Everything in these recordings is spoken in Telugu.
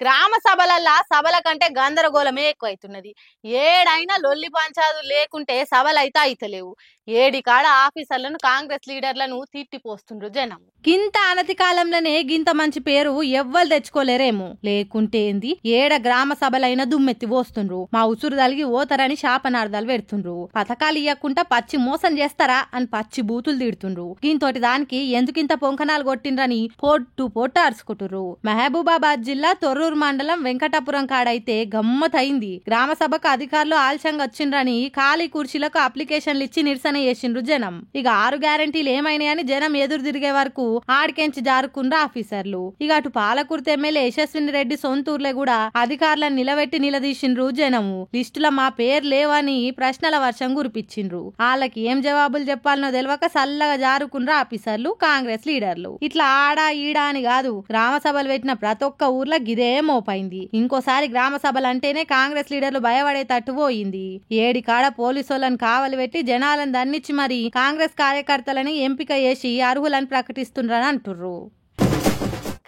గ్రామ సభలల్లా సభల కంటే గందరగోళమే ఎక్కువైతున్నది. ఏడైనా లొల్లి పంచాదు లేకుంటే సభలైతే అయితలేవు. ఏడి కాడ ఆఫీసర్లను కాంగ్రెస్ లీడర్లను తిట్టిపోస్తుండ్రు జనం. గింత అనతి కాలంలోనే గింత మంచి పేరు ఎవ్వరు తెచ్చుకోలేరేమో. లేకుంటే ఏంది, ఏడ గ్రామ సభలైనా దుమ్మెత్తి పోస్తుండ్రు. మా ఉసురు తలిగి ఓతరని శాపనార్థాలు పెడుతుండ్రు. పథకాలు ఇయ్యకుండా పచ్చి మోసం చేస్తారా అని పచ్చి బూతులు తిడుతుండ్రు. దీంతోటి దానికి ఎందుకింత పొంకనాలు కొట్టిండ్రని పొట్టు అరుచుకుంటుర్రు. మహబూబాబాద్ జిల్లా తొర్రూరు మండలం వెంకటాపురం కాడైతే గమ్మతైంది. గ్రామ సభకు అధికారులు ఆలస్యంగా వచ్చిండ్రని ఖాళీ కుర్చీలకు అప్లికేషన్లు ఇచ్చి నిరసన చేసిండ్రు జనం. ఇక 6 గ్యారెంటీలు ఏమైనాయని జనం ఎదురు తిరిగే వరకు ఆడికెంచి జారుకుండ్రు ఆఫీసర్లు. ఇక అటు పాలకుర్తి ఎమ్మెల్యే యశస్విని రెడ్డి సొంతూర్లే కూడా అధికారులను నిలబెట్టి నిలదీసిండ్రు జనము. లిస్టులో మా పేరు లేవని ప్రశ్నల వర్షం కురిపించిండ్రు. వాళ్ళకి ఏం జవాబులు చెప్పాలనో తెలియక సల్లగా జారుకుండ్రు ఆఫీసర్లు, కాంగ్రెస్ లీడర్లు. ఇట్లా ఆడా ఈడా అని కాదు, గ్రామ సభలు పెట్టిన ప్రతి ఒక్క ఊర్లో గిదే మోపైంది. ఇంకోసారి గ్రామ సభలంటేనే కాంగ్రెస్ లీడర్లు భయపడేటట్టు పోయింది. ఏడి కాడ పోలీసులను కావలి పెట్టి జనాలను దన్నిచ్చి మరి కాంగ్రెస్ కార్యకర్తలని ఎంపిక చేసి అర్హులని ప్రకటిస్తుండ్రని అంటుర్రు.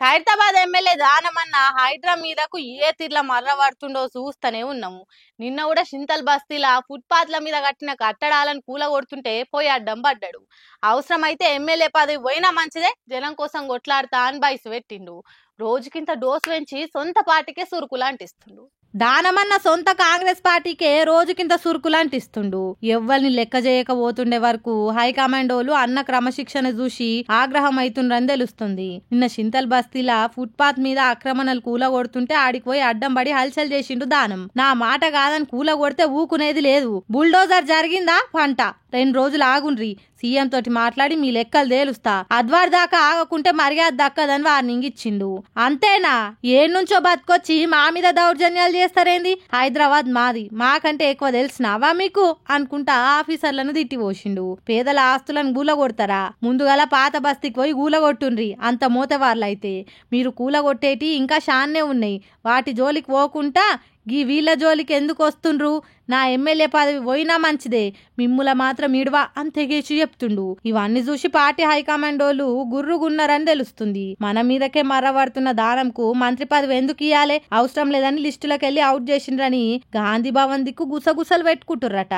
ఖైరతాబాద్ ఎమ్మెల్యే దానమన్న హైడ్రా మీదకు ఏ తీర్ల మర్రబడుతుండో చూస్తూనే ఉన్నాము. నిన్న కూడా చింతల్ బస్తీలా ఫుట్పాత్ల మీద కట్టిన కట్టడాలను కూలగొడుతుంటే పోయి అడ్డం పడ్డాడు. అవసరమైతే ఎమ్మెల్యే పదవి పోయినా మంచిదే, జనం కోసం కొట్లాడుతా అని బయసు పెట్టిండు. రోజుకింత డోసు పెంచి సొంత పార్టీకే సురుకులు అంటిస్తుండు. దానమన్న సొంత కాంగ్రెస్ పార్టీకే రోజుకింత సురుకులు అంటిస్తుండు. ఎవ్వరిని లెక్క చేయకపోతుండే వరకు హైకమాండోలు అన్న క్రమశిక్షణ చూసి ఆగ్రహం అవుతుండ్రని తెలుస్తుంది. నిన్న చింతల్ బస్తీలా ఫుట్పాత్ మీద ఆక్రమణలు కూలగొడుతుంటే ఆడికి పోయి అడ్డం పడి హల్చల్ చేసిండు దానం. నా మాట కాదని కూలగొడితే ఊకునేది లేదు. బుల్డోజర్ జరిగిందా పంట 2 రోజులు ఆగుండ్రి, సీఎం తోటి మాట్లాడి మీ లెక్కలు తేలుస్తా, అద్వార్ దాకా ఆగకుంటే మర్యాద దక్కదని వార్నింగ్ ఇచ్చిండు. అంతేనా, ఏడ్నుంచో బతుకొచ్చి మా మీద దౌర్జన్యాలు చేస్తారేంది, హైదరాబాద్ మాది, మాకంటే ఎక్కువ తెలిసినావా మీకు అనుకుంటా ఆఫీసర్లను తిట్టిపోసిండు. పేదల ఆస్తులను గూలగొడతారా, ముందుగల పాత బస్తీకి పోయి గూలగొట్టుండ్రి. అంత మోతవార్లైతే మీరు కూలగొట్టేటి ఇంకా షాన్నే ఉన్నాయి, వాటి జోలికి పోకుండా గీ వీళ్ళ జోలికి ఎందుకు వస్తుండ్రు, నా ఎమ్మెల్యే పదవి పోయినా మంచిదే, మిమ్ముల మాత్రం ఇడవా అని తెగేసి చెప్తుండు. ఇవన్నీ చూసి పార్టీ హైకమాండోలు గుర్రుగున్నారని తెలుస్తుంది. మన మీదకే మర్రబడుతున్న దానంకు మంత్రి పదవి ఎందుకు ఇయ్యాలే, అవసరం లేదని లిస్టులకు వెళ్ళి అవుట్ చేసిండ్రని గాంధీ భవన్ దిక్కు గుసగుసలు పెట్టుకుంటుర్రట.